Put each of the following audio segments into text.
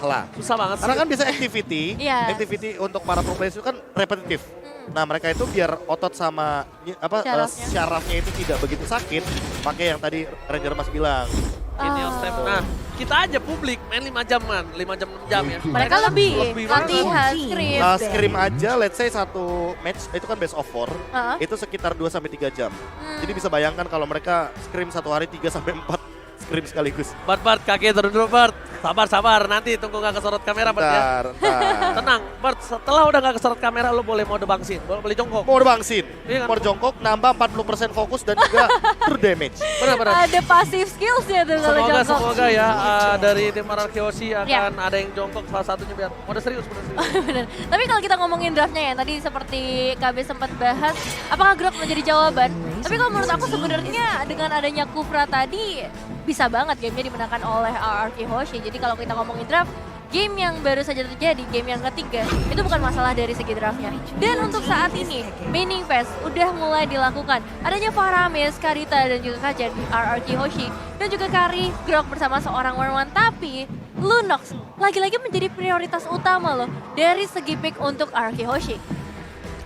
lah. Susah banget sih. Karena kan biasa activity, Iya. activity untuk para pro players itu kan repetitif. Nah mereka itu biar otot sama Syarafnya. syarafnya itu tidak begitu sakit, pakai yang tadi Ranger Mas bilang. Lineal step. Nah, kita aja publik main 5 jaman, 5 jam 6 jam ya. Mereka lebih banget. latihan, scrim. Scrim aja, let's say satu match itu kan best of 4, Heeh. itu sekitar 2-3 jam. Jadi bisa bayangkan kalau mereka scrim satu hari 3-4 scrim sekaligus. Bart, kaki turun dulu Bart. Sabar, nanti tunggu gak kesorot kamera Bart ya. Ntar. Tenang, Bart, setelah udah gak kesorot kamera lo boleh mode bangsin, boleh jongkok. Mau bangsin, Iya kan? mau jongkok nambah 40% fokus dan juga true damage. Benar. Ada passive skillsnya tuh kalau jongkok. Semoga ya dari tim RRQ Hoshi akan Ya. ada yang jongkok salah satunya biar mode serius. Bener. Tapi kalau kita ngomongin draftnya ya, tadi seperti KB sempat bahas, apakah Grok menjadi jawaban? Tapi kalau menurut aku sebenarnya dengan adanya Kufra tadi, bisa banget gamenya dimenangkan oleh RRQ Hoshi. Jadi kalau kita ngomongin draft, game yang baru saja terjadi, game yang ketiga, itu bukan masalah dari segi draftnya. Dan untuk saat ini, Maining Phase udah mulai dilakukan. Adanya Faramis, Karita, dan juga Kajan di RRQ Hoshi. Dan juga Kari, Grok bersama seorang Warman. Tapi Lunox lagi-lagi menjadi prioritas utama loh dari segi pick untuk RRQ Hoshi.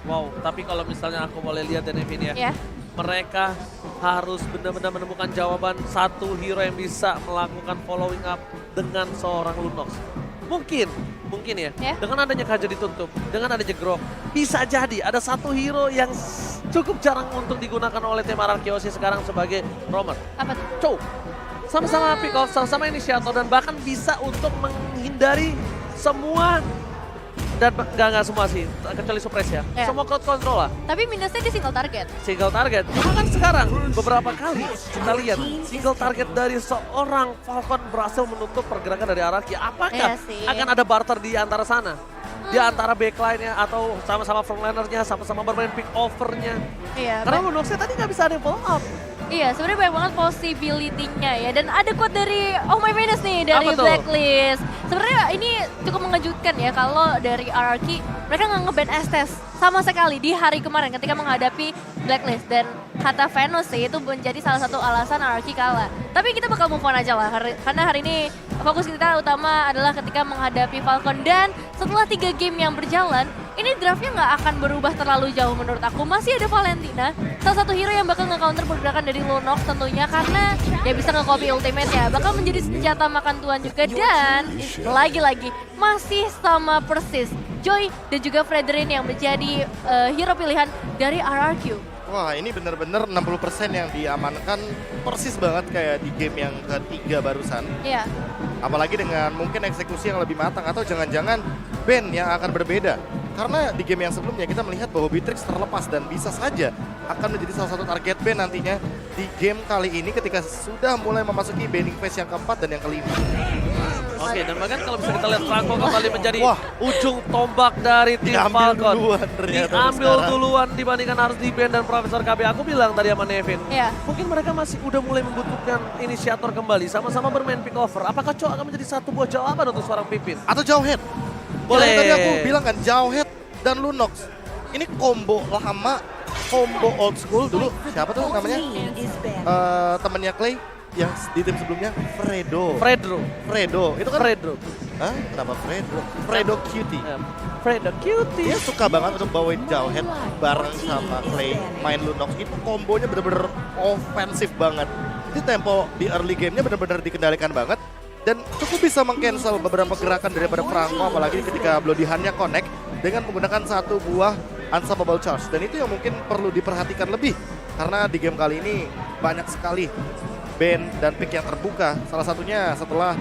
Wow, tapi kalau misalnya aku boleh lihat dan Evin ya, Ya. mereka harus benar-benar menemukan jawaban satu hero yang bisa melakukan following up dengan seorang Lunox. Mungkin ya, Ya. dengan adanya Kaja ditutup, dengan adanya Grok, bisa jadi ada satu hero yang cukup jarang untuk digunakan oleh tim RRQ Hoshi sekarang sebagai roamer. Apa tuh? Chow, sama-sama pick off, sama-sama inisiator dan bahkan bisa untuk menghindari semua dan nggak semua sih, kecuali suppress ya. Ya. Semua crowd control lah. Tapi minusnya di single target. Single target. Cuma kan sekarang beberapa kali kita lihat single target dari seorang Falcon berhasil menutup pergerakan dari RRQ. Apakah Iya sih. akan ada barter di antara sana? Di antara backline-nya atau sama-sama frontlaner-nya, sama-sama bermain pick over-nya. Iya. Karena Lunox-nya tadi nggak bisa ada yang follow up. Iya, sebenarnya banyak banget possibility-nya ya. Dan ada quote dari Oh My Venus nih, dari Apa tuh? Blacklist. Sebenarnya ini cukup mengejutkan ya kalau dari RRQ mereka nggak nge-ban Estes sama sekali di hari kemarin ketika menghadapi Blacklist. Dan kata Venus sih itu menjadi salah satu alasan RRQ kalah. Tapi kita bakal move on aja lah, karena hari ini fokus kita utama adalah ketika menghadapi Falcon. Dan setelah 3 game yang berjalan, ini draftnya nggak akan berubah terlalu jauh menurut aku. Masih ada Valentina, salah satu hero yang bakal nge-counter pergerakan dari Lunox tentunya karena dia bisa nge-copy ultimate-nya. Bakal menjadi senjata makan tuan juga dan lagi-lagi masih sama persis Joy dan juga Fredrin yang menjadi hero pilihan dari RRQ. Wah ini bener-bener 60% yang diamankan persis banget kayak di game yang ketiga barusan. Iya. Apalagi dengan mungkin eksekusi yang lebih matang atau jangan-jangan ban yang akan berbeda. Karena di game yang sebelumnya kita melihat bahwa Beatrix terlepas dan bisa saja akan menjadi salah satu target ban nantinya di game kali ini ketika sudah mulai memasuki banning phase yang keempat dan yang kelima. Oke, dan bahkan kalau bisa kita lihat Franco kembali menjadi Wah. ujung tombak dari tim Diambil Falcon. duluan ternyata Diambil sekarang. duluan dibandingkan harus di-ban dan Profesor KB. Aku bilang tadi sama Nevin, Iya. mungkin mereka masih udah mulai membutuhkan inisiator kembali, sama-sama bermain pick over. Apakah Cho akan menjadi satu buah jawaban untuk seorang Pipin? Atau Jauhead. Boleh. Yang tadi aku bilang kan Jauhead dan Lunox. Ini combo lama, combo old school dulu. Siapa tuh namanya? Temennya Clay yang di tim sebelumnya Fredo. Itu kan Fredro. Hah? Kenapa Fredo? Fredo Cutie. Fredo cutie. Dia suka banget untuk bawain Jauhead bareng sama Clay main Lunox. Itu kombonya bener-bener ofensif banget. Itu tempo di early gamenya bener-bener dikendalikan banget. Dan cukup bisa meng-cancel beberapa gerakan daripada Franco, apalagi ketika Bloody Hand-nya connect dengan menggunakan satu buah Unstoppable Charge. Dan itu yang mungkin perlu diperhatikan lebih. Karena di game kali ini banyak sekali ban dan pick yang terbuka. Salah satunya setelah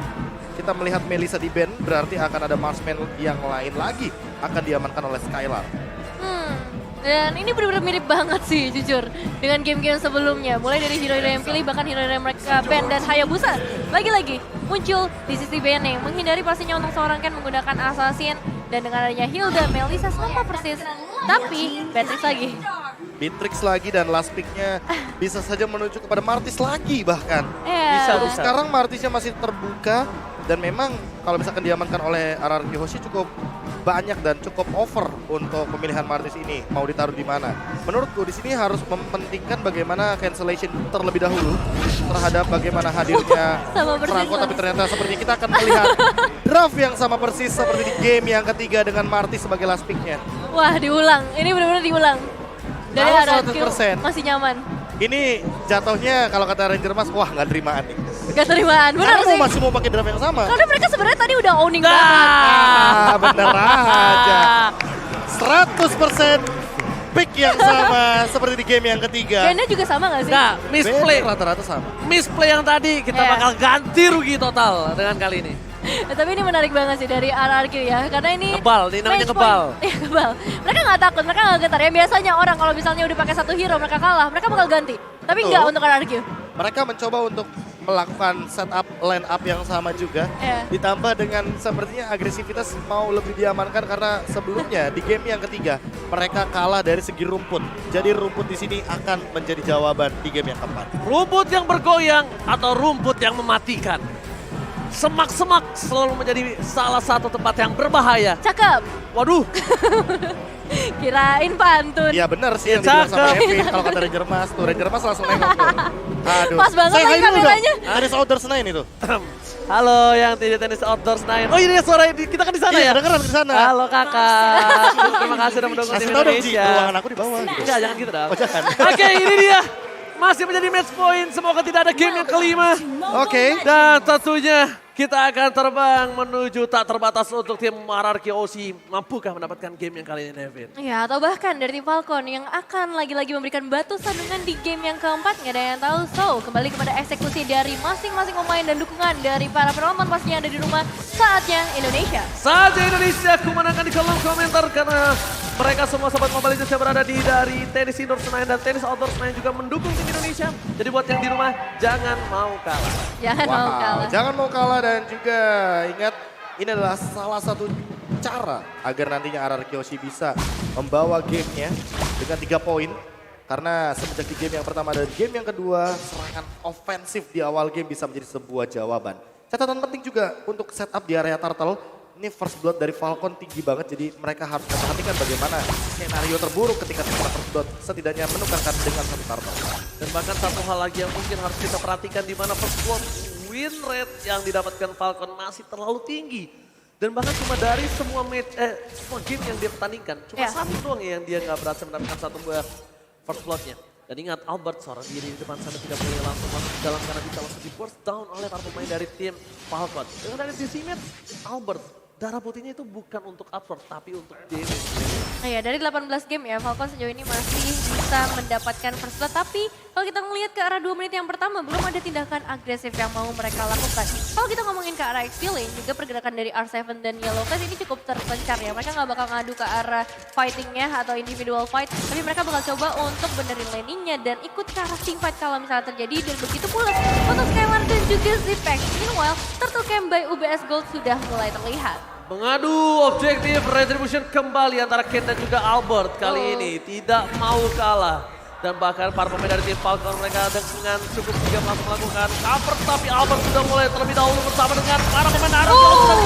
kita melihat Melissa di ban, berarti akan ada marksman yang lain lagi akan diamankan oleh Skylar. Dan ini benar-benar mirip banget sih jujur dengan game-game sebelumnya. Mulai dari hero-hero yang pilih bahkan hero-hero yang mereka ban dan Hayabusa. Lagi-lagi muncul di sisi banning. Menghindari pastinya untuk seorang Ken menggunakan Assassin. Dan dengan adanya Hilda, Melissa sama persis. Tapi Beatrix lagi Dan last pick-nya bisa saja menuju kepada Martis lagi bahkan. Iya. Untuk sekarang Martisnya masih terbuka. Dan memang kalau misalkan diamankan oleh RRQ Hoshi cukup banyak dan cukup over untuk pemilihan Martis ini mau ditaruh di mana. Menurutku di sini harus mementingkan bagaimana cancellation terlebih dahulu terhadap bagaimana hadirnya Sama persis Franco, lah. tapi ternyata seperti kita akan melihat draft yang sama persis seperti di game yang ketiga dengan Martis sebagai last pick-nya. Wah, diulang. Ini benar-benar diulang. Dari Kalau RRQ 100%. masih nyaman. Ini jatuhnya kalau kata Ranger Mas, wah nggak terimaan nih. Gak terimaan, benar Karena sih. masih mau pakai draft yang sama. Karena mereka sebenarnya tadi udah owning banget. Ah, bener aja. 100% pick yang sama seperti di game yang ketiga. Bandnya juga sama gak sih? Nah, misplay. Rata-rata sama. Misplay yang tadi kita Iya. bakal ganti rugi total dengan kali ini. Tapi ini menarik banget sih dari RRQ ya, karena ini Ngebal, ini namanya match ngebal. point. Iya, ngebal. Mereka nggak takut, mereka nggak gentar. Ya biasanya orang kalau misalnya udah pakai satu hero mereka kalah, mereka bakal ganti. Tapi Betul. nggak untuk RRQ. Mereka mencoba untuk melakukan setup line up yang sama juga. Iya. Ditambah dengan sepertinya agresivitas mau lebih diamankan karena sebelumnya di game yang ketiga mereka kalah dari segi rumput. Jadi rumput di sini akan menjadi jawaban di game yang keempat. Rumput yang bergoyang atau rumput yang mematikan. Semak-semak selalu menjadi salah satu tempat yang berbahaya. Cakep. Waduh, Kirain pantun. Iya benar sih yang Ya, dibilang sama cakep. Evin. Kalau kata Ranger Mas tuh, Ranger Mas langsung nengok tuh. Aduh. Pas banget Say lagi hi dulu dong. kameranya. Tenis outdoor Senayan itu. halo yang tidak tenis outdoor Senayan. Oh ini suara kita kan di sana Iya, ya? kedengeran di sana. Halo kakak, terima kasih sudah mendukung Kasih tim tau dong Ji, Indonesia. ruangan aku di bawah gitu. Enggak, jangan gitu dong. Oh jangan. Oke, ini dia. Masih menjadi match point, semoga tidak ada game yang kelima. Oke. Dan tentunya kita akan terbang menuju tak terbatas untuk tim RRQ OC. Mampukah mendapatkan game yang kali ini, Nevin? Ya, atau bahkan dari tim Falcon yang akan lagi-lagi memberikan batu sandungan di game yang keempat, nggak ada yang tahu. So, kembali kepada eksekusi dari masing-masing pemain dan dukungan dari para penonton pastinya yang ada di rumah. Saatnya Indonesia. Saja Indonesia kumenangkan di kolom komentar karena mereka semua sobat Mobile Legends yang berada dari tenis indoor Senayan dan tenis outdoor Senayan juga mendukung tim Indonesia. Jadi buat yang di rumah jangan mau kalah. Jangan mau kalah. Jangan mau kalah dan juga ingat ini adalah salah satu cara agar nantinya RRQ OC bisa membawa gamenya dengan 3 poin. Karena semenjak di game yang pertama dan game yang kedua, serangan ofensif di awal game bisa menjadi sebuah jawaban. Catatan penting juga untuk setup di area turtle. Ini first blood dari Falcon tinggi banget, jadi mereka harus memperhatikan bagaimana skenario terburuk ketika tim first blood setidaknya menukarkan dengan satu turtle. Dan bahkan satu hal lagi yang mungkin harus kita perhatikan di mana first blood win rate yang didapatkan Falcon masih terlalu tinggi. Dan bahkan cuma dari semua semua game yang dia pertandingkan, cuma Ya. satu doang yang dia nggak berhasil mendapatkan satu buah first bloodnya. Dan ingat Albert seorang diri di depan sana tidak boleh langsung masuk ke dalam karena bisa langsung di burst down oleh para pemain dari tim Falcon. Dengan dari Disimet, Albert darah putihnya itu bukan untuk absorb tapi untuk damage. Nah ya, dari 18 game ya, Falcon sejauh ini masih bisa mendapatkan first blood. Tapi kalau kita ngelihat ke arah 2 menit yang pertama, belum ada tindakan agresif yang mau mereka lakukan. Kalau kita ngomongin ke arah X Lane, juga pergerakan dari R7 dan Yellow Class ini cukup terpencar ya. Mereka nggak bakal ngadu ke arah fightingnya atau individual fight. Tapi mereka bakal coba untuk benerin landingnya dan ikut ke arah team fight kalau misalnya terjadi. Dan begitu pula untuk Skylar dan juga Zipex. Meanwhile, Turtle Camp by UBS Gold sudah mulai terlihat. Mengadu objektif retribution kembali antara Ken dan juga Albert kali ini tidak mau kalah. Dan bahkan para pemain dari tim Falcon mereka dengan cukup sigap langsung melakukan cover. Tapi Albert sudah mulai terlebih dahulu bersama dengan para pemain Arab yang sudah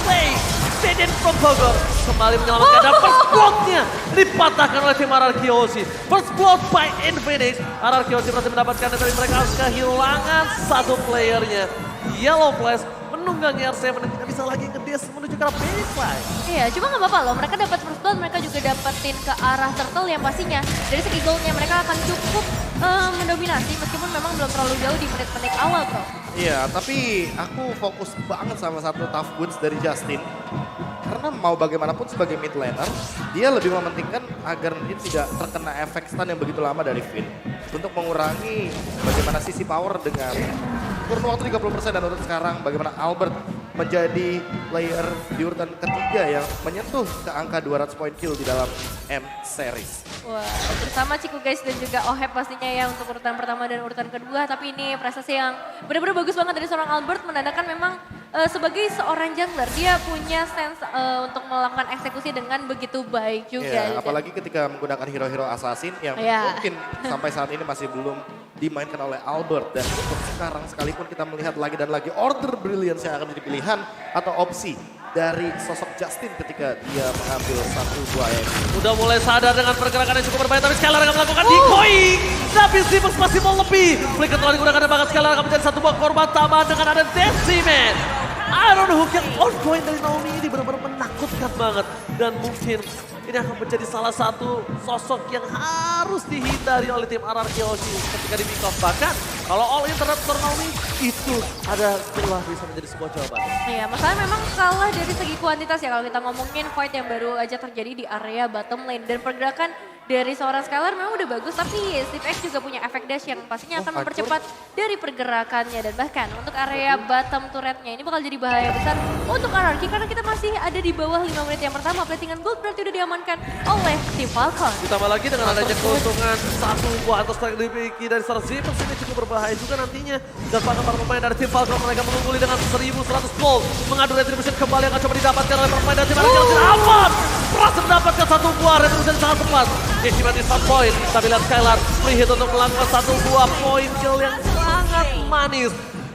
play. Deden from Bogor kembali menyelamatkan dan first block-nya dipatahkan oleh tim RRQ OC. First block by Infinix. RRQ OC berhasil mendapatkan dan mereka harus kehilangan satu playernya. Yellow Flash menunggangi R7 dan tidak bisa lagi ngedes menuju ke arah baseline. Iya, cuma nggak apa-apa loh. Mereka dapat first blood, mereka juga dapetin ke arah Turtle yang pastinya dari segi goldnya mereka akan cukup mendominasi meskipun memang belum terlalu jauh di menit-menit awal, bro. Iya, tapi aku fokus banget sama satu tough boots dari Justin. Karena mau bagaimanapun sebagai mid laner, dia lebih mementingkan agar dia tidak terkena efek stun yang begitu lama dari Finn. Untuk mengurangi bagaimana sisi power dengan kurun waktu 30% dan untuk sekarang bagaimana Albert menjadi player di urutan ketiga yang menyentuh ke angka 200 point kill di dalam M Series. Wah, bersama Ciku guys dan juga Ohep pastinya ya untuk urutan pertama dan urutan kedua. Tapi ini prestasi yang benar-benar bagus banget dari seorang Albert, menandakan memang sebagai seorang jungler dia punya sense untuk melakukan eksekusi dengan begitu baik juga. Iya, apalagi ketika menggunakan hero-hero assassin yang Iya. mungkin sampai saat ini masih belum dimainkan oleh Albert. Dan untuk sekarang sekalipun kita melihat lagi dan lagi Order Brilliance yang akan menjadi pilihan atau opsi dari sosok Justin ketika dia mengambil satu buah air. Udah mulai sadar dengan pergerakan yang cukup berbahaya, tapi Skylar akan melakukan decoy. Tapi Zipex masih mau lebih. Flicker telah digunakan dan bahkan Skylar akan menjadi satu buah korban tambahan dengan ada Deciman. Iron Hook yang ongoing dari Naomi ini benar-benar menakutkan banget. Dan mungkin ini akan menjadi salah satu sosok yang harus dihindari oleh tim RRQ Hoshi ketika di pick off. Bahkan kalau all in terhadap Naomi itu ada celah bisa menjadi sebuah jawaban. Iya, masalahnya memang kalah dari segi kuantitas ya kalau kita ngomongin fight yang baru aja terjadi di area bottom lane. Dan pergerakan dari seorang Skylar memang udah bagus, tapi Zipex juga punya efek dash yang pastinya akan mempercepat dari pergerakannya. Dan bahkan untuk area bottom turretnya ini bakal jadi bahaya besar untuk RRQ karena kita masih ada di bawah 5 menit yang pertama. Platingan gold berarti udah diamankan oleh tim Falcon. Ditambah lagi dengan adanya keuntungan satu buah atas strike dimiliki dari seorang Zipex ini cukup berbahaya juga nantinya. Dan bahkan para pemain dari tim Falcon mereka mengungguli dengan 1100 gold. Mengadu retribution kembali akan coba didapatkan oleh pemain dari tim RRQ. Aman! Berhasil mendapatkan satu buah retribution sangat tepat. Estimate is 1 point, tapi lihat Skylar free hit untuk melakukan satu buah point kill yang sangat manis.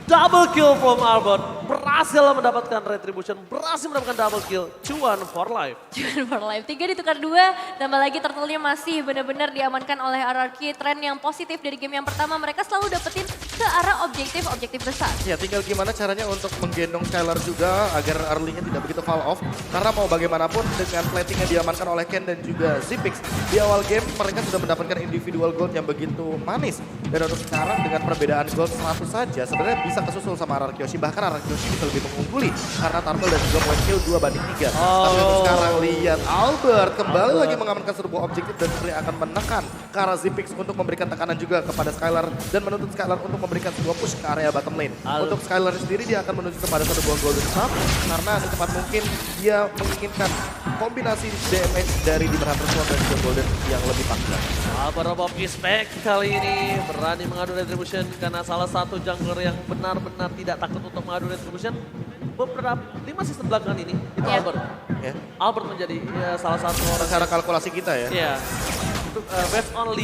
Double kill from Albert, berhasil mendapatkan retribution, berhasil mendapatkan double kill, cuan for life. Cuan for life, 3 ditukar 2, tambah lagi turtle-nya masih benar-benar diamankan oleh RRQ. Tren yang positif dari game yang pertama, mereka selalu dapetin ke arah objektif besar. Ya tinggal gimana caranya untuk menggendong Skylar juga agar early-nya tidak begitu fall off. Karena mau bagaimanapun dengan plating yang diamankan oleh Ken dan juga Zipex. Di awal game mereka sudah mendapatkan individual gold yang begitu manis. Dan untuk sekarang dengan perbedaan gold 100 saja sebenarnya bisa kesusul sama RRQ Hoshi. Bahkan RRQ Hoshi bisa lebih mengungguli karena Turtle dan juga point kill 2-3. Tapi untuk sekarang lihat Albert kembali lagi mengamankan sebuah objektif dan sebenarnya akan menekan ke arah Zipex untuk memberikan tekanan juga kepada Skylar dan menuntut Skylar untuk memberikan sebuah push ke area bottom lane. Untuk Skylar sendiri dia akan menuju kepada satu buah golden staff karena secepat mungkin dia menginginkan kombinasi damage dari Demon Hunter Sword dan juga golden yang lebih panjang. Albert Bob Kispek kali ini berani mengadu retribution karena salah satu jungler yang benar-benar tidak takut untuk mengadu retribution. Beberapa 5 season belakangan ini itu Albert. Ya. Albert menjadi salah satu orang Secara kalkulasi kita ya. Iya. Untuk based on 5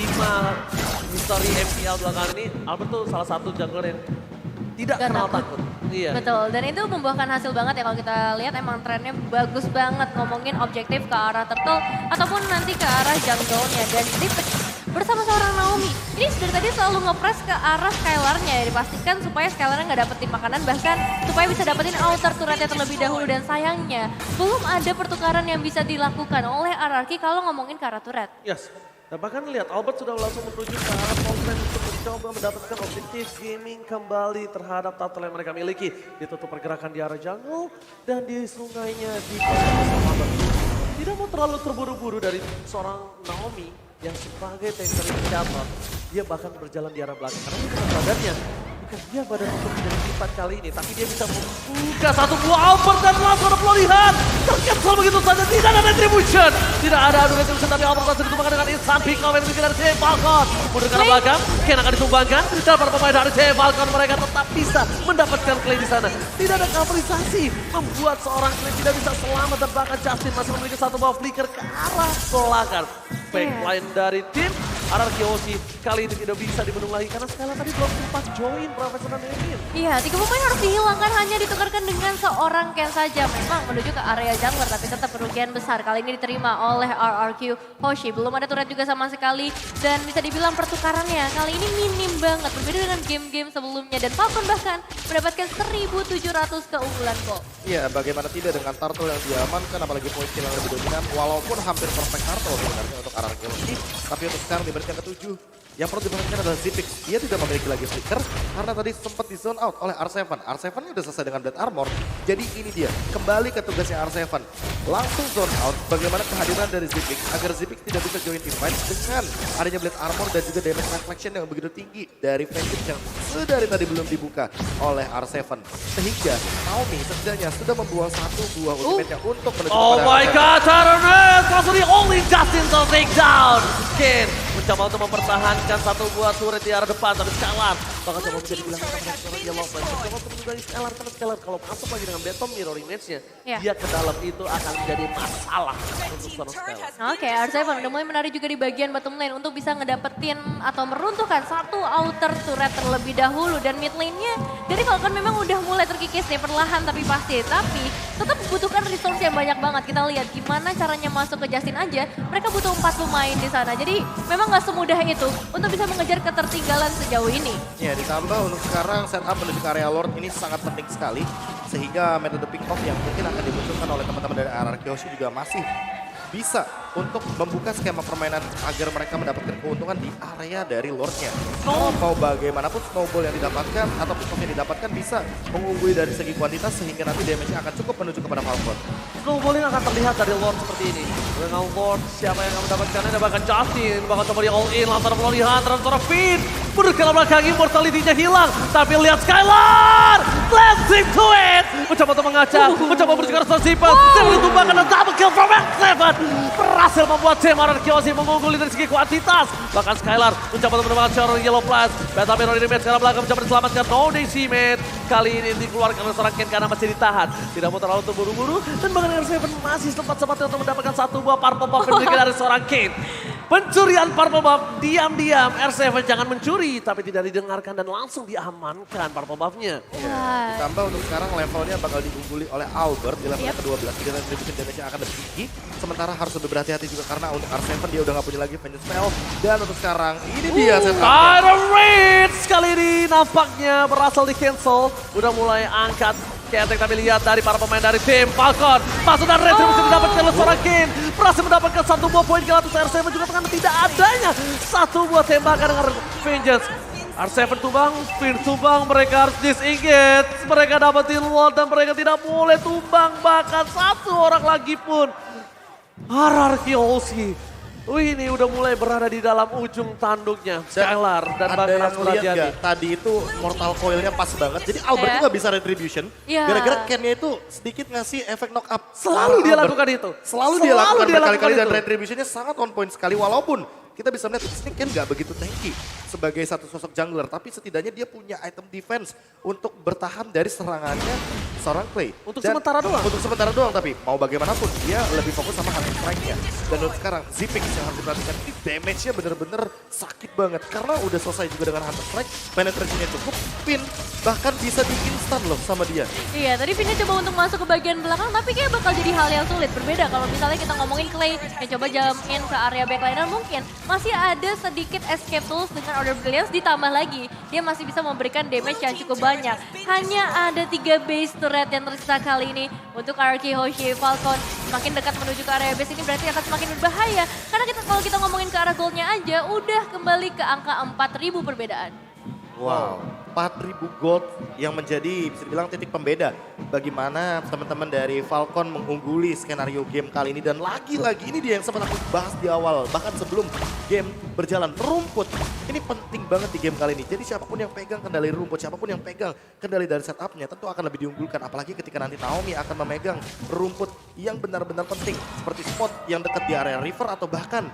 history MPL belakangan ini, Albert tuh salah satu jungler yang tidak Gak kenal takut. takut. Iya. Betul, dan itu membuahkan hasil banget ya kalau kita lihat emang trennya bagus banget ngomongin objektif ke arah turtle ataupun nanti ke arah jungle-nya. Dan Zipex bersama seorang Naomi, ini dari tadi selalu nge-press ke arah Skylar-nya ya, dipastikan supaya Skylar-nya nggak dapetin makanan, bahkan supaya bisa dapetin outer turretnya terlebih dahulu. Dan sayangnya belum ada pertukaran yang bisa dilakukan oleh RRQ kalau ngomongin ke arah turret. Yes. Dan bahkan lihat Albert sudah langsung menuju ke arah top lane untuk mencoba mendapatkan objektif gaming kembali terhadap turtle yang mereka miliki. Ditutup pergerakan di arah jungle dan di sungainya di sama Albert. Tidak mau terlalu terburu-buru dari seorang Naomi yang sebagai tanker initiator. Dia bahkan berjalan di arah belakang karena bukan badannya. Bukan dia badan untuk menjadi sifat kali ini, tapi dia bisa membuka satu buah Albert dan langsung ada pelarian. Tercancel begitu saja, tidak ada retribution. Tidak ada retribution, tapi Albert langsung ditumbangkan dengan instant pick off yang dimiliki dari tim Falcon. Mundur ke belakang, Ken akan ditumbangkan. Dan para pemain dari tim Falcon mereka tetap bisa mendapatkan clay di sana. Tidak ada coverisasi, membuat seorang clay tidak bisa selamat dan bahkan Justin masih memiliki satu buah flicker ke arah belakang. Backline dari tim RRQ Hoshi kali ini tidak bisa dibendung lagi karena Skylar tadi belum sempat join Profesor Emin. Iya, 3 pemain harus dihilangkan hanya ditukarkan dengan seorang Ken saja. Memang menuju ke area jungler tapi tetap kerugian besar kali ini diterima oleh RRQ Hoshi. Belum ada turret juga sama sekali dan bisa dibilang pertukarannya kali ini minim banget. Berbeda dengan game-game sebelumnya dan Falcon bahkan mendapatkan 1.700 keunggulan kok. Iya, bagaimana tidak dengan turtle yang diamankan apalagi point kill yang lebih dominan walaupun hampir perfect turtle sebenarnya untuk RRQ Hoshi. Tapi untuk sekarang di menit yang ke-7 yang perlu diperhatikan adalah Zipex. Dia tidak memiliki lagi flicker karena tadi sempat di zone out oleh R7. R7-nya udah selesai dengan Blade Armor. Jadi ini dia, kembali ke tugasnya R7. Langsung zone out, bagaimana kehadiran dari Zipex agar Zipex tidak bisa join team fight dengan adanya Blade Armor dan juga damage reflection yang begitu tinggi dari Vengeance yang sedari tadi belum dibuka oleh R7. Sehingga Naomi setidaknya sudah membuang satu buah ultimate-nya untuk menuju Oh kepada my R7. god, Tyrannus! Langsung di only Justin to take down. Ken mencoba untuk mempertahankan satu buah turret di arah depan, tapi Skylar Bakal coba menjadi bilangan kepada seorang Yellow Flash. Coba untuk menunggangi Skylar, karena Skylar kalau masuk lagi dengan Betom Mirror Image-nya, Iya. dia ke dalam itu akan menjadi masalah untuk seorang Skylar. Oke, R7 udah mulai menarik juga di bagian bottom lane untuk bisa ngedapetin atau meruntuhkan satu outer turret terlebih dahulu. Dan mid lane-nya dari Falcon memang udah mulai terkikis nih perlahan tapi pasti. Tapi tetap membutuhkan resource yang banyak banget. Kita lihat gimana caranya masuk ke Justin aja, mereka butuh 4 pemain di sana. Jadi memang gak semudah itu untuk bisa mengejar ketertinggalan sejauh ini. Ya, ditambah untuk sekarang setup menuju ke area Lord ini sangat penting sekali. Sehingga metode pick off yang mungkin akan dimunculkan oleh teman-teman dari RRQ Hoshi juga masih bisa untuk membuka skema permainan agar mereka mendapatkan keuntungan di area dari Lordnya. Kalau mau bagaimanapun snowball yang didapatkan atau pick off yang didapatkan bisa mengungguli dari segi kuantitas sehingga nanti damage-nya akan cukup menuju kepada Falcon. Snowballing akan terlihat dari Lord seperti ini. Dengan Lord, siapa yang akan mendapatkan? Ada bahkan Justin, bakal coba di all in, lantaran pelarihan, lantaran Finn. Berkala belakang, immortality-nya hilang. Tapi lihat Skylar! Let's into it! Mencoba untuk mengaca, mencoba berjika rasa Zipan. Saya ditumbangkan dan double kill from X7. Berhasil membuat tim RRQ mengungguli dari segi kuantitas. Bahkan Skylar mencoba untuk menemukan seorang Yellow Flash. Beta Mirror Image sekarang belakang mencoba diselamatkan. No DC mate. Kali ini dikeluarkan oleh seorang Ken karena masih ditahan. Tidak mau terlalu terburu-buru. Dan bahkan R7 masih sempat-sempatnya untuk mendapatkan satu buah purple buff dari seorang Ken. Pencurian purple buff, diam-diam R7 jangan mencuri, tapi tidak didengarkan dan langsung diamankan purple buff-nya. Ya, ditambah untuk sekarang levelnya bakal diungguli oleh Albert di level ke-12. Dengan retribution damage yang akan lebih tinggi. Sementara harus lebih berhati-hati juga karena untuk R7 dia udah gak punya lagi Vengeance Spell. Dan untuk sekarang ini dia setupnya. Tyron Reed kali ini nampaknya berasal di cancel. Udah mulai angkat ketek, tapi lihat dari para pemain dari tim Falcon. Masuk dan retribusi didapatkan oleh seorang Ken. Berhasil mendapatkan satu buah poin ke atas R7 juga karena tidak adanya satu buah tembakan dengan Vengeance. R7 tumbang, Finn tumbang, mereka harus disengage. Mereka dapetin Lord dan mereka tidak boleh tumbang. Bahkan satu orang lagi pun. RRQ Hoshi. Ini udah mulai berada di dalam ujung tanduknya. Skylar dan ada bahkan yang lihat Jati. gak? Tadi itu Mortal Coil-nya pas banget. Jadi Albert tuh gak bisa retribution. Gara-gara Ken-nya itu sedikit ngasih efek knock up. Selalu dia Albert. lakukan itu. Selalu dia lakukan berkali-kali dan itu. retribution-nya sangat on point sekali. Walaupun kita bisa melihat ini Ken gak begitu tanky sebagai satu sosok jungler. Tapi setidaknya dia punya item defense untuk bertahan dari serangannya seorang Clay. Untuk sementara doang. Untuk sementara doang, tapi mau bagaimanapun dia lebih fokus sama hunting strike-nya. Dan untuk sekarang Zipix yang harus diperhatikan ini damage-nya bener-bener sakit banget. Karena udah selesai juga dengan hunter strike, penetrasinya cukup, Finn bahkan bisa di instan loh sama dia. Iya, tadi Finn coba untuk masuk ke bagian belakang, tapi kayak bakal jadi hal yang sulit. Berbeda kalau misalnya kita ngomongin Clay yang coba jump in ke area backline, mungkin masih ada sedikit escape tools dengan Order Brilliance, ditambah lagi dia masih bisa memberikan damage yang cukup banyak. Hanya ada 3 base turret yang tersisa kali ini untuk RRQ Hoshi. Falcon semakin dekat menuju ke area base ini berarti akan semakin berbahaya. Karena kalau kita ngomongin ke arah goldnya aja, udah kembali ke angka 4.000 perbedaan. Wow, 4.000 gold yang menjadi bisa dibilang titik pembeda bagaimana teman-teman dari Falcon mengungguli skenario game kali ini. Dan lagi-lagi ini dia yang sempat aku bahas di awal, bahkan sebelum game berjalan. Rumput, ini penting banget di game kali ini. Jadi siapapun yang pegang kendali rumput, siapapun yang pegang kendali dari setupnya tentu akan lebih diunggulkan. Apalagi ketika nanti Naomi akan memegang rumput yang benar-benar penting. Seperti spot yang dekat di area river atau bahkan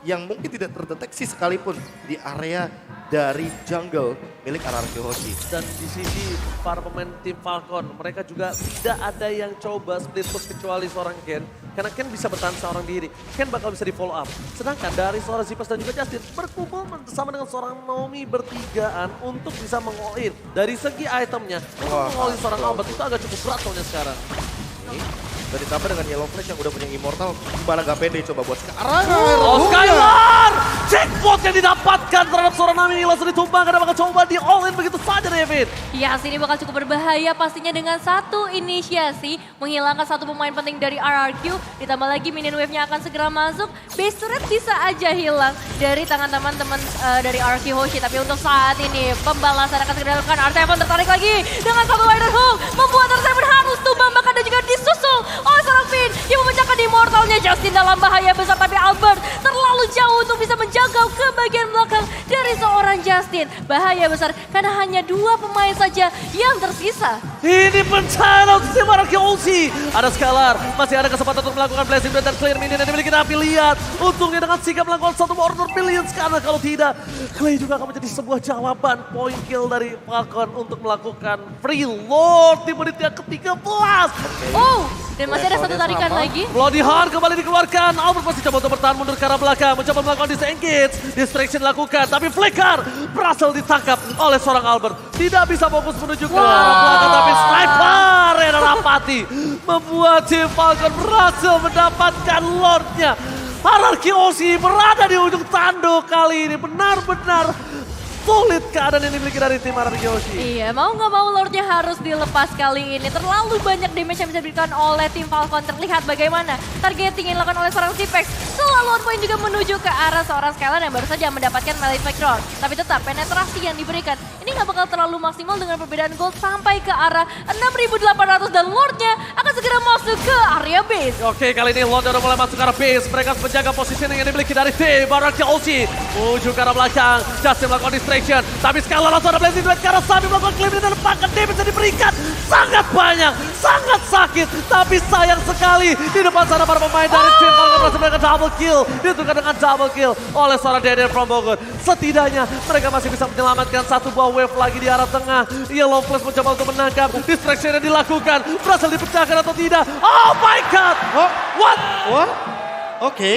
yang mungkin tidak terdeteksi sekalipun di area dari jungle milik RRQ Hoshi. Dan di sisi para pemain tim Falcon, mereka juga tidak ada yang coba split push kecuali seorang Ken. Karena Ken bisa bertahan seorang diri, Ken bakal bisa di follow up. Sedangkan dari seorang Zipas dan juga Justin berkumpul bersama dengan seorang Naomi bertigaan untuk bisa meng-all-in. Dari segi itemnya, untuk meng-all-in seorang Albert itu agak cukup berat soalnya sekarang. Dan ditambah dengan Yellow Flash yang udah punya Immortal, gimana gak pede coba buat sekarang. Oh, Skylar! Jackpot yang didapatkan terhadap seorang Naomi langsung ditumbang karena bakal coba di all in begitu saja David. Ya, sini bakal cukup berbahaya pastinya dengan satu inisiasi menghilangkan satu pemain penting dari RRQ. Ditambah lagi minion wave-nya akan segera masuk. Base turret bisa aja hilang dari tangan teman-teman dari RRQ Hoshi. Tapi untuk saat ini pembalasan akan segera dilakukan. R7 tertarik lagi dengan satu Rider Hook. Membuat R7 harus tumbang bahkan dan juga disusul oleh seorang Finn yang memecahkan immortalnya. Justin dalam bahaya besar tapi Albert terlalu jauh untuk bisa menjangkau ke bagian belakang dari seorang Justin. Bahaya besar karena hanya 2 pemain saja yang tersisa. Ini bencana untuk tim RRQ Aussie. Ada Scalar, masih ada kesempatan untuk melakukan blessing dan clear minion yang dimiliki Navi. Lihat, untungnya dengan sigap melakukan satu order billions, karena kalau tidak, Clay juga akan menjadi sebuah jawaban point kill dari Falcon untuk melakukan free lord di menit yang ke-13. Oh, dan masih ada satu tarikan sama. lagi. Bloody Heart kembali dikeluarkan. Albert masih coba untuk bertahan mundur ke arah belakang. Mencoba melakukan disengage. Distraction dilakukan. Tapi Flicker berhasil ditangkap oleh seorang Albert. Tidak bisa fokus menuju ke arah belakang. Tapi sniper Rena Rapati membuat tim Falcon berhasil mendapatkan Lordnya. RRQ Aussie berada di ujung tanduk kali ini. Benar-benar sulit keadaan yang dimiliki dari tim RRQ Aussie. Iya, mau nggak mau Lordnya harus dilepas kali ini. Terlalu banyak damage yang bisa diberikan oleh tim Falcon. Terlihat bagaimana targeting yang dilakukan oleh seorang Zipex. Selalu on point juga menuju ke arah seorang Scalar yang baru saja mendapatkan melee background. Tapi tetap penetrasi yang diberikan ini nggak bakal terlalu maksimal dengan perbedaan gold sampai ke arah 6.800 dan Lordnya akan segera masuk ke area base. Oke, kali ini Lord udah mulai masuk ke arah base. Mereka menjaga positioning yang dimiliki dari tim RRQ Aussie. Menuju ke arah belakang. Justin melakukan distraction. Tapi Scalar langsung ada blessing duet ke arah Sami melakukan claim dan paket damage yang diberikan. Sangat banyak, sangat sakit. Tapi sayang sekali di depan sana para pemain dari tim Falcon berhasil melakukan double kill. Ditentukan dengan double kill oleh seorang Daniel from Bogor. Setidaknya mereka masih bisa menyelamatkan satu buah wave lagi di arah tengah. Yellow Flash mencoba untuk menangkap. Distraction yang dilakukan. Berhasil dipecahkan atau tidak? Oh my god! Oh, What? wah, oke.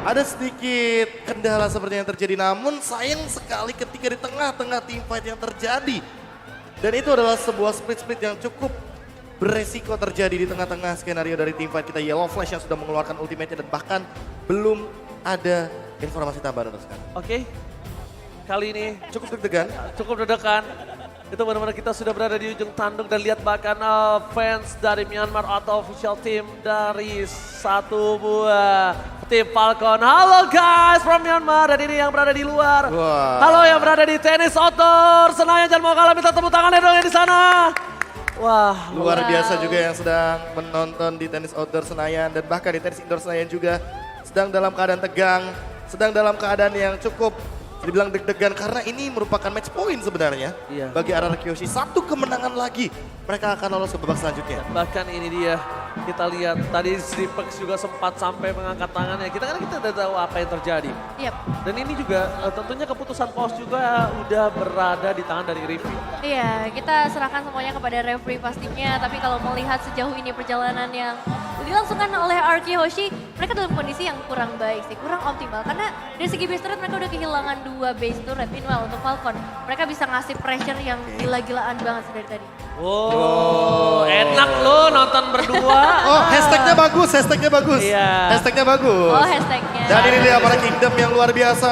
Ada sedikit kendala seperti yang terjadi, namun sayang sekali ketika di tengah-tengah teamfight yang terjadi. Dan itu adalah sebuah split-split yang cukup beresiko terjadi di tengah-tengah skenario dari teamfight kita. Yellow Flash yang sudah mengeluarkan ultimate-nya dan bahkan belum ada informasi tambahan untuk sekarang. Oke. Kali ini Cukup deg-degan. cukup deg-degan. Itu benar-benar kita sudah berada di ujung tanduk dan lihat bahkan fans dari Myanmar atau official team dari satu buah tim Falcon. Halo guys from Myanmar dan ini yang berada di luar. Wah. Halo yang berada di tenis outdoor Senayan, jangan mau kalah, minta tepuk tangannya dong yang di sana. Wah, Luar Wow. biasa juga yang sedang menonton di tenis outdoor Senayan dan bahkan di tenis indoor Senayan juga sedang dalam keadaan tegang, sedang dalam keadaan yang cukup dibilang deg-degan karena ini merupakan match point sebenarnya Iya. bagi RRQ Aussie. Satu kemenangan lagi mereka akan lolos ke babak selanjutnya. bahkan ini dia kita lihat tadi Zipex juga sempat sampai mengangkat tangannya. Kita udah tahu apa yang terjadi. Yap. Dan ini juga tentunya keputusan pos juga udah berada di tangan dari review. Iya, kita serahkan semuanya kepada referee pastinya. Tapi kalau melihat sejauh ini perjalanan yang dilangsungkan oleh RRQ Aussie, mereka dalam kondisi yang kurang baik sih, kurang optimal. Karena dari segi base turret mereka udah kehilangan 2 base turret. Meanwhile untuk Falcon, mereka bisa ngasih pressure yang gila-gilaan banget sih dari tadi. Oh, enak lo nonton berdua. Oh, hashtagnya bagus, hashtagnya bagus. Iya. Hashtagnya bagus. Oh, hashtagnya. Dan ini dia para Kingdom yang luar biasa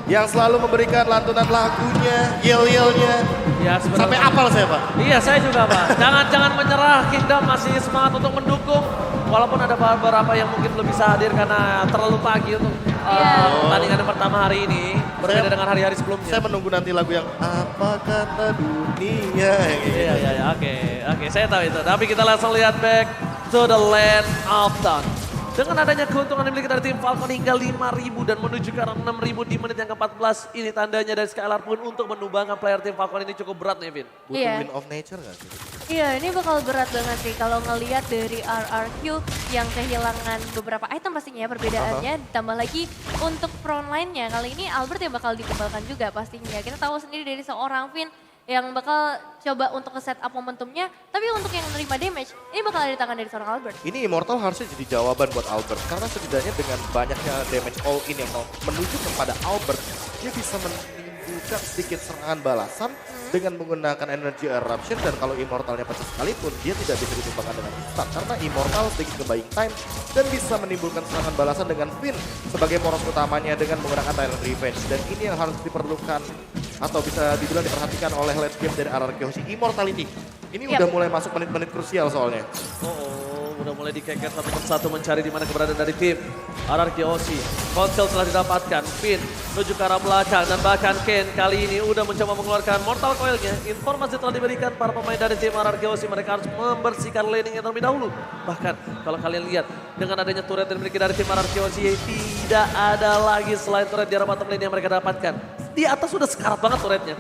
yang selalu memberikan lantunan lagunya, yel-yelnya. Ya, sebenarnya. Sampai apal saya, Pak. Iya, saya juga Pak. Jangan menyerah, Kingdom masih semangat untuk mendukung. Walaupun ada beberapa yang mungkin belum bisa hadir karena terlalu pagi untuk pertandingan yang pertama hari ini. Berbeda dengan hari-hari sebelumnya. Saya menunggu nanti lagu yang apa kata dunia. Iya, oke, saya tahu itu. Tapi kita langsung lihat back to the land of Dawn. Dengan adanya keuntungan dimiliki dari tim Falcon hingga 5.000 dan menuju ke arah 6.000 di menit yang ke-14. Ini tandanya dari Skylar pun untuk menumbangkan player tim Falcon ini cukup berat nih, Vin. Butuh Iya. win of nature gak sih? Iya, ini bakal berat banget sih kalau ngelihat dari RRQ yang kehilangan beberapa item pastinya ya perbedaannya. Ditambah lagi untuk front line-nya, kali ini Albert yang bakal dikembangkan juga pastinya. Kita tahu sendiri dari seorang Vin yang bakal coba untuk nge-set up momentumnya, tapi untuk yang menerima damage, ini bakal ada di tangan dari seorang Albert. Ini Immortal harusnya jadi jawaban buat Albert. Karena setidaknya dengan banyaknya damage all in yang menuju kepada Albert, dia bisa menimbulkan sedikit serangan balasan dengan menggunakan energy eruption. Dan kalau Immortalnya pecah sekalipun, dia tidak bisa ditumbangkan dengan instan. Karena Immortal sedikit ke buying time dan bisa menimbulkan serangan balasan dengan Finn sebagai poros utamanya dengan menggunakan Tyrant Revenge. Dan ini yang harus diperlukan atau bisa dibilang diperhatikan oleh late game dari RRQ Aussie. Immortality. Ini Yap. udah mulai masuk menit-menit krusial soalnya. Oh, udah mulai dikeker satu persatu mencari di mana keberadaan dari tim RRQ Oshi. Konsel telah didapatkan, Finn menuju ke arah belakang dan bahkan Ken kali ini udah mencoba mengeluarkan Mortal Coil-nya. Informasi telah diberikan para pemain dari tim RRQ Oshi, mereka harus membersihkan laning-nya terlebih dahulu. Bahkan kalau kalian lihat dengan adanya turret yang dimiliki dari tim RRQ Oshi, tidak ada lagi selain turret di arah bottom lane yang mereka dapatkan. Di atas sudah sekarat banget turretnya.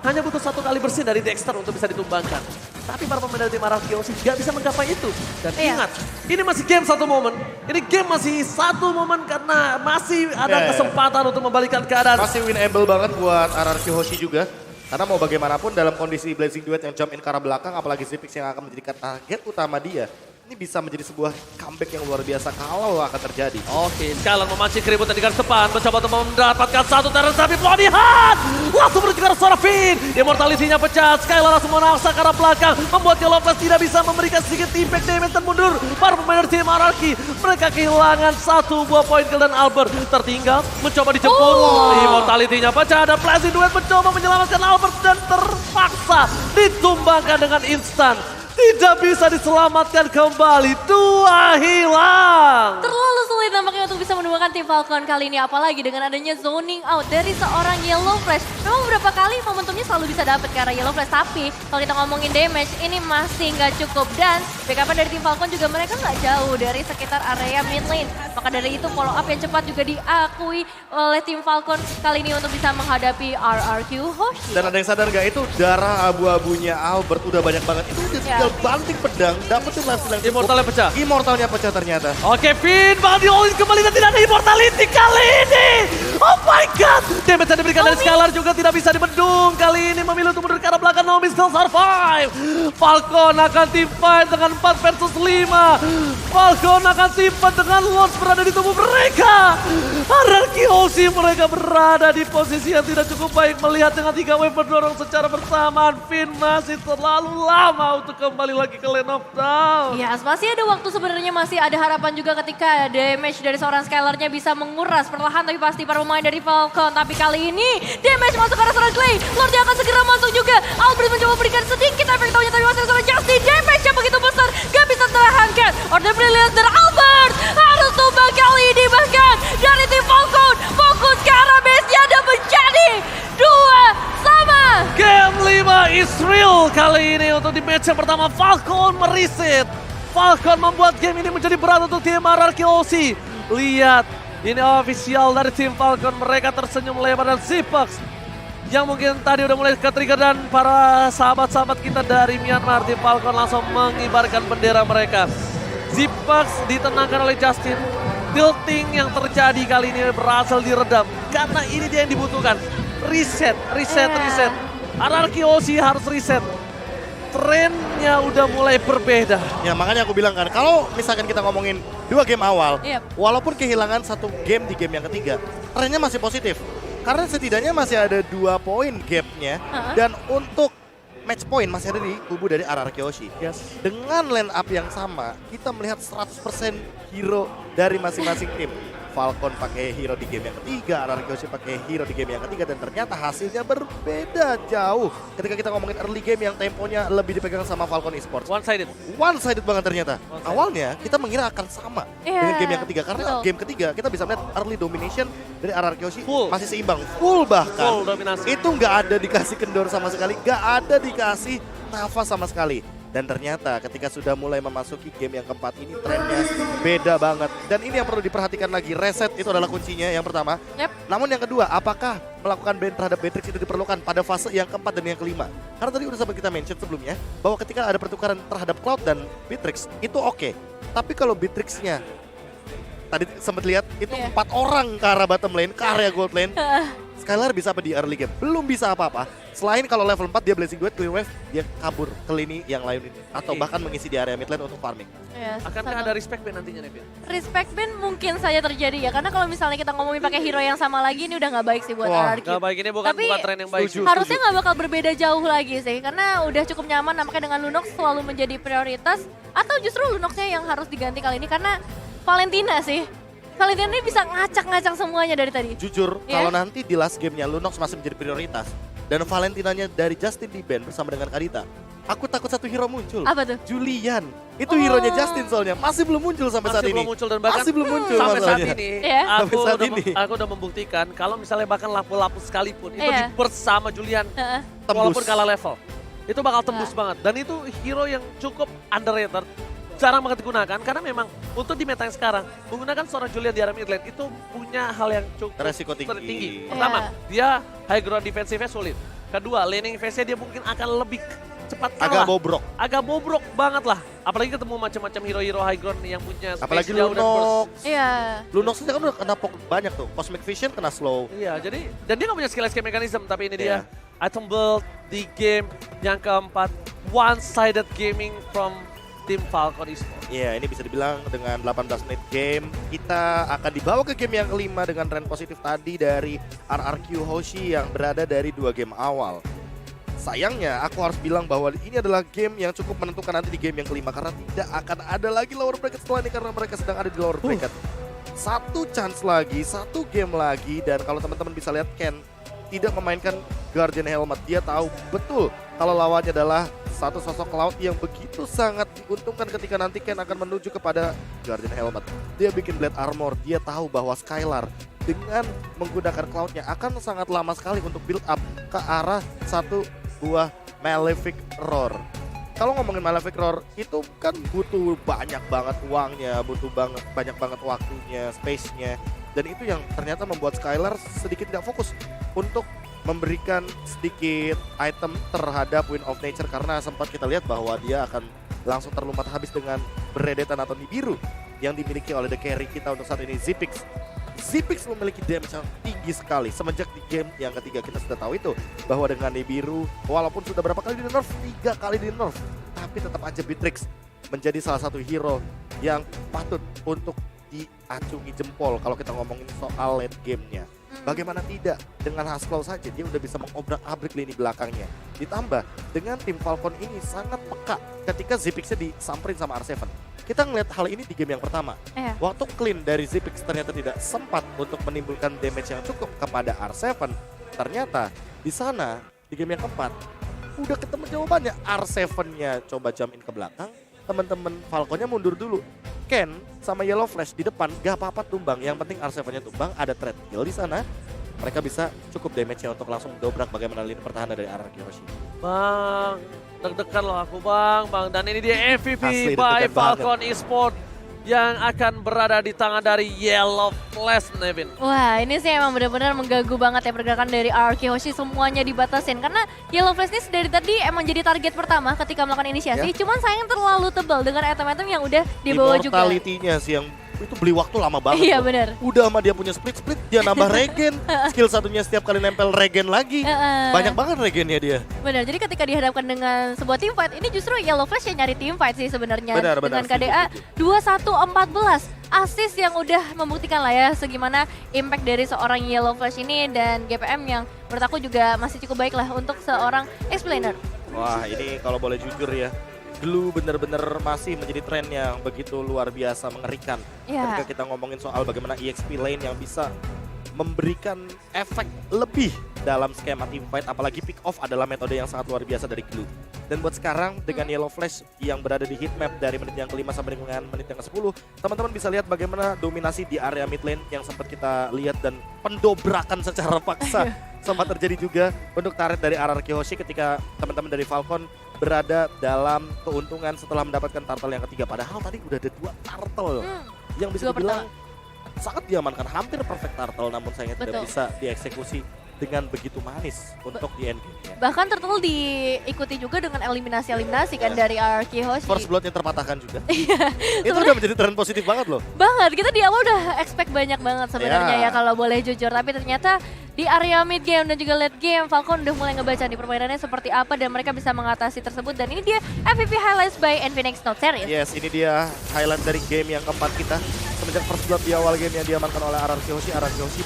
Hanya butuh satu kali bersih dari Dexter untuk bisa ditumbangkan. Tapi para pemain dari tim RRQ Oshi gak bisa menggapai itu. Dan ingat, ini masih game satu momen. Ini game masih satu momen karena masih ada kesempatan untuk membalikkan keadaan. Masih winnable banget buat RRQ Hoshi juga. Karena mau bagaimanapun dalam kondisi Blazing Duet yang jump in ke arah belakang, apalagi Zipix yang akan menjadikan target utama dia. Ini bisa menjadi sebuah comeback yang luar biasa kalau akan terjadi. Oke, Skylar memancing keributan di garis depan, mencoba untuk mendapatkan satu terus tapi Bloody Hand langsung menuju ke arah seorang Finn. Immortality-nya pecah, Skylar langsung menaksa ke arah belakang, membuat Yellowflash tidak bisa memberikan sedikit impact damage dan mundur. Para pemain dari tim RRQ, mereka kehilangan satu buah poin kill dan Albert tertinggal, mencoba dijemput. Immortality-nya pecah dan Blazing Duet mencoba menyelamatkan Albert dan terpaksa ditumbangkan dengan instan. Tidak bisa diselamatkan kembali, dua hilang. Terlalu sulit nampaknya untuk bisa menemukan tim Falcon kali ini. Apalagi dengan adanya zoning out dari seorang Yellowflash. Memang beberapa kali momentumnya selalu bisa dapat ke arah Yellowflash. Tapi kalau kita ngomongin damage, ini masih nggak cukup. Dan backup dari tim Falcon juga mereka nggak jauh dari sekitar area mid lane. Maka dari itu follow up yang cepat juga diakui oleh tim Falcon kali ini untuk bisa menghadapi RRQ Hoshi. Dan ada yang sadar gak itu darah abu-abunya Albert udah banyak banget. Itu udah tinggal banting pedang, dapetin lifesteal yang cukup. Immortalnya pecah. Immortalnya pecah ternyata. Oke, Finn bakal di-all-in kembali dan tidak ada immortality kali ini. Oh my god. Damage yang diberikan dari Skylar juga tidak bisa dibendung. Kali ini memilih untuk mundur ke arah belakang. Nomi still survive. Falcon akan team fight dengan 4 versus 5. Falcon akan team fight dengan Lord berada di tubuh mereka. RRQ Oshi mereka berada di posisi yang tidak cukup baik. Melihat dengan 3 wave berdorong secara bersamaan. Finn masih terlalu lama untuk kembali lagi ke lane of down. Ya, masih ada waktu sebenarnya, masih ada harapan juga ketika damage dari seorang Skylar-nya bisa menguras perlahan tapi pasti para pemain dari Falcon. Tapi kali ini damage masuk ke arah seorang Clay. Lordnya akan segera masuk juga. Albert mencoba berikan sedikit efek taunya tapi masih seorang Justin. Damage-nya begitu besar, gak bisa tertahankan. Order Brilliant dari Albert harus tumbang kali ini, bahkan dari tim Falcon fokus ke arah base-nya dan menjadi 2-sama. Game 5 is real kali ini untuk di match yang pertama. Falcon mereset. Falcon membuat game ini menjadi berat untuk tim RRQ Oshi. Lihat, ini official dari tim Falcon. Mereka tersenyum lebar dan Zipax yang mungkin tadi udah mulai ke-trigger dan para sahabat-sahabat kita dari Myanmar. Tim Falcon langsung mengibarkan bendera mereka. Zipax ditenangkan oleh Justin. Tilting yang terjadi kali ini berhasil diredam. Karena ini dia yang dibutuhkan. Reset. RRQ Oshi harus reset. Trennya udah mulai berbeda. Ya makanya aku bilang kan, kalau misalkan kita ngomongin 2 game awal, walaupun kehilangan 1 game di game yang ketiga, trennya masih positif. Karena setidaknya masih ada 2 poin gapnya, dan untuk match point masih ada di kubu dari RRQ Oshi. Dengan line up yang sama, kita melihat 100% hero dari masing-masing tim. Falcon pakai hero di game yang ketiga, RRQ Oshi pakai hero di game yang ketiga, dan ternyata hasilnya berbeda jauh. Ketika kita ngomongin early game yang temponya lebih dipegang sama Falcon Esports. One-sided banget ternyata. Awalnya kita mengira akan sama dengan game yang ketiga, karena game ketiga kita bisa melihat early domination dari RRQ Oshi masih seimbang. Full bahkan. Full dominasi. Itu nggak ada dikasih kendor sama sekali, nggak ada dikasih nafas sama sekali. Dan ternyata ketika sudah mulai memasuki game yang keempat ini trennya beda banget. Dan ini yang perlu diperhatikan lagi, reset itu adalah kuncinya yang pertama. Namun yang kedua, apakah melakukan ban terhadap Beatrix itu diperlukan pada fase yang keempat dan yang kelima? Karena tadi udah sempat kita mention sebelumnya, bahwa ketika ada pertukaran terhadap Cloud dan Beatrix, itu oke. Tapi kalau Beatrixnya, tadi sempat lihat, itu 4 orang ke arah bottom lane, ke area gold lane. Skylar bisa apa di early game? Belum bisa apa-apa. Selain kalau level 4 dia Blazing Duet, clear wave, dia kabur ke lini yang lain ini. Atau bahkan mengisi di area mid lane untuk farming. Akankah ada respect ban nantinya, Nevin? Respect ban mungkin saja terjadi ya. Karena kalau misalnya kita ngomongin pakai hero yang sama lagi, ini udah nggak baik sih buat RRQ. Gak baik, ini bukan tren yang baik. Harusnya nggak bakal berbeda jauh lagi sih. Karena udah cukup nyaman nampaknya dengan Lunox selalu menjadi prioritas. Atau justru Lunoxnya yang harus diganti kali ini karena Valentina sih. Valentina ini bisa ngacak-ngacak semuanya dari tadi. Jujur, kalau nanti di last gamenya Lunox masih menjadi prioritas dan Valentinanya dari Justin di ban bersama dengan Kadita, Aku takut satu hero muncul. Apa tuh? Julian. Itu hero-nya Justin soalnya. Masih belum muncul sampai saat Masih ini. belum muncul dan bahkan Masih belum muncul sampai saat masalahnya. ini, Iya. Sampai saat ini. aku udah membuktikan kalau misalnya bahkan lapu-lapu sekalipun itu Iya. di burst sama Julian Heeh. Tembus. walaupun kalah level. Itu bakal tembus banget dan itu hero yang cukup underrated. Jarang banget digunakan karena memang untuk di meta yang sekarang menggunakan seorang Julian di area mid lane itu punya hal yang cukup Resiko tinggi. Pertama, Iya. dia high ground defensive-nya sulit. Kedua, laning phase-nya dia mungkin akan lebih cepat Agak kalah. bobrok. Agak bobrok banget lah. Apalagi ketemu macam-macam hero-hero high ground yang punya space Apalagi jauh dan burst. Lunox. Iya. Lunox itu kan udah kena poke banyak tuh. Cosmic Vision kena slow. Iya, jadi dan dia nggak punya skill escape mechanism, tapi ini Iya. dia item build di game yang keempat, one-sided gaming from tim Falcon Esports. Iya, ini bisa dibilang dengan 18 menit game, kita akan dibawa ke game yang kelima dengan tren positif tadi dari RRQ Hoshi yang berada dari 2 game awal. Sayangnya, aku harus bilang bahwa ini adalah game yang cukup menentukan nanti di game yang kelima karena tidak akan ada lagi lower bracket setelah ini karena mereka sedang ada di lower bracket. Satu chance lagi, satu game lagi, dan kalau teman-teman bisa lihat Ken tidak memainkan Guardian Helmet. Dia tahu betul kalau lawannya adalah satu sosok Cloud yang begitu sangat diuntungkan ketika nanti Ken akan menuju kepada Guardian Helmet. Dia bikin Blade Armor, dia tahu bahwa Skylar dengan menggunakan Cloud-nya akan sangat lama sekali untuk build up ke arah satu buah Malefic Roar. Kalau ngomongin Malefic Roar itu kan butuh banyak banget uangnya, butuh banyak banget waktunya, space-nya. Dan itu yang ternyata membuat Skylar sedikit tidak fokus untuk memberikan sedikit item terhadap Wind of Nature karena sempat kita lihat bahwa dia akan langsung terlumpat habis dengan beredetan atau Nibiru yang dimiliki oleh the carry kita untuk saat ini, Zipix. Zipix memiliki damage yang tinggi sekali semenjak di game yang ketiga kita sudah tahu itu bahwa dengan Nibiru walaupun sudah berapa kali di nerf, 3 kali di nerf, tapi tetap aja Beatrix menjadi salah satu hero yang patut untuk diacungi jempol kalau kita ngomongin soal late gamenya. Bagaimana tidak, dengan Haskell saja dia udah bisa mengobrak-abrik lini belakangnya. Ditambah dengan tim Falcon ini sangat peka ketika Zipix-nya disamperin sama R7. Kita ngeliat hal ini di game yang pertama. Iya. Waktu clean dari Zipix ternyata tidak sempat untuk menimbulkan damage yang cukup kepada R7. Ternyata di sana di game yang keempat udah ketemu jawabannya. R7-nya coba jump in ke belakang, teman-teman Falconnya mundur dulu. Ken sama Yellow Flash di depan gak apa-apa tumbang, yang penting R7-nya tumbang, ada trade kill di sana. Mereka bisa cukup damage-nya untuk langsung dobrak bagaimana lini pertahanan dari RRQ Hoshi. Bang, deg-degan loh aku bang. Dan ini dia MVP Asli by deg-degan Falcon Esports yang akan berada di tangan dari Yellow Flash, Nevin. Wah, ini sih emang benar-benar mengganggu banget ya pergerakan dari RRQ Hoshi, semuanya dibatasin. Karena Yellow Flash ini dari tadi emang jadi target pertama ketika melakukan inisiasi. Cuman sayang terlalu tebal dengan item-item yang udah dibawa juga. Immortality-nya sih yang itu beli waktu lama banget. Iya loh. benar. Udah sama dia punya split, dia nambah regen. Skill satunya setiap kali nempel regen lagi. Banyak banget regennya dia. Benar, jadi ketika dihadapkan dengan sebuah team fight, ini justru Yellow Flash yang nyari team fight sih sebenarnya. Benar, Dengan setuju, KDA setuju. 21-14, assist yang udah membuktikan lah ya segimana impact dari seorang Yellow Flash ini, dan GPM yang menurut aku juga masih cukup baik lah untuk seorang explainer. Wah, ini kalau boleh jujur ya, Glue bener-bener masih menjadi tren yang begitu luar biasa mengerikan. Iya. Ketika kita ngomongin soal bagaimana EXP lane yang bisa memberikan efek lebih dalam skema team fight, apalagi pick off adalah metode yang sangat luar biasa dari Glue. Dan buat sekarang dengan Yellow Flash yang berada di heat map dari menit yang kelima sampai dengan menit yang ke-10, teman-teman bisa lihat bagaimana dominasi di area mid lane yang sempat kita lihat dan pendobrakan secara paksa sempat terjadi juga untuk turret dari RRQ Hoshi ketika teman-teman dari Falcon berada dalam keuntungan setelah mendapatkan turtle yang ketiga. Padahal tadi udah ada 2 turtle yang bisa Dua dibilang sangat diamankan, hampir perfect turtle, namun sayangnya tidak Betul. bisa dieksekusi dengan begitu manis untuk di endgame-nya. Bahkan Turtle diikuti juga dengan eliminasi-eliminasi kan dari RRQ Hoshi. First blood-nya terpatahkan juga. Iya, Itu udah menjadi tren positif banget loh. banget. Kita di awal udah expect banyak banget sebenarnya Ya. ya kalau boleh jujur, tapi ternyata di area mid game dan juga late game Falcon udah mulai ngebaca di permainannya seperti apa dan mereka bisa mengatasi tersebut, dan ini dia MVP highlights by Nfinix Note Series. Yes, ini dia highlight dari game yang keempat kita. Semenjak first blood di awal game yang diamankan oleh RRQ Hoshi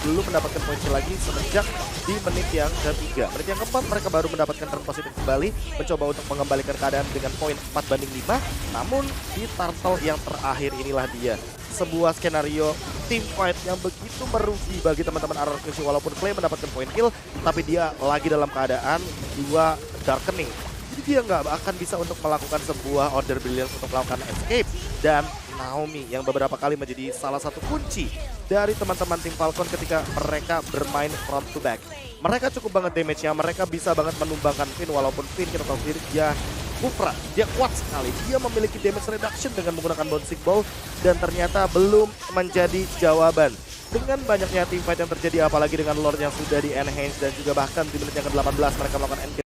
belum mendapatkan poin kill lagi semenjak di menit yang ketiga. Menit yang keempat mereka baru mendapatkan turn positif kembali, mencoba untuk mengembalikan keadaan dengan poin 4-5. Namun di turtle yang terakhir inilah dia sebuah skenario team fight yang begitu merugi bagi teman-teman RRQ Hoshi. Walaupun Clay mendapatkan poin kill, tapi dia lagi dalam keadaan 2 darkening. Jadi dia nggak akan bisa untuk melakukan sebuah order brilliance untuk melakukan escape. Dan Naomi yang beberapa kali menjadi salah satu kunci dari teman-teman tim Falcon ketika mereka bermain front to back. Mereka cukup banget damage-nya, mereka bisa banget menumbangkan Finn walaupun Finn kita tahu sendiri dia Kufra, dia kuat sekali. Dia memiliki damage reduction dengan menggunakan bouncing ball dan ternyata belum menjadi jawaban. Dengan banyaknya teamfight yang terjadi apalagi dengan lore yang sudah di-enhance dan juga bahkan di menit yang ke-18 mereka melakukan engage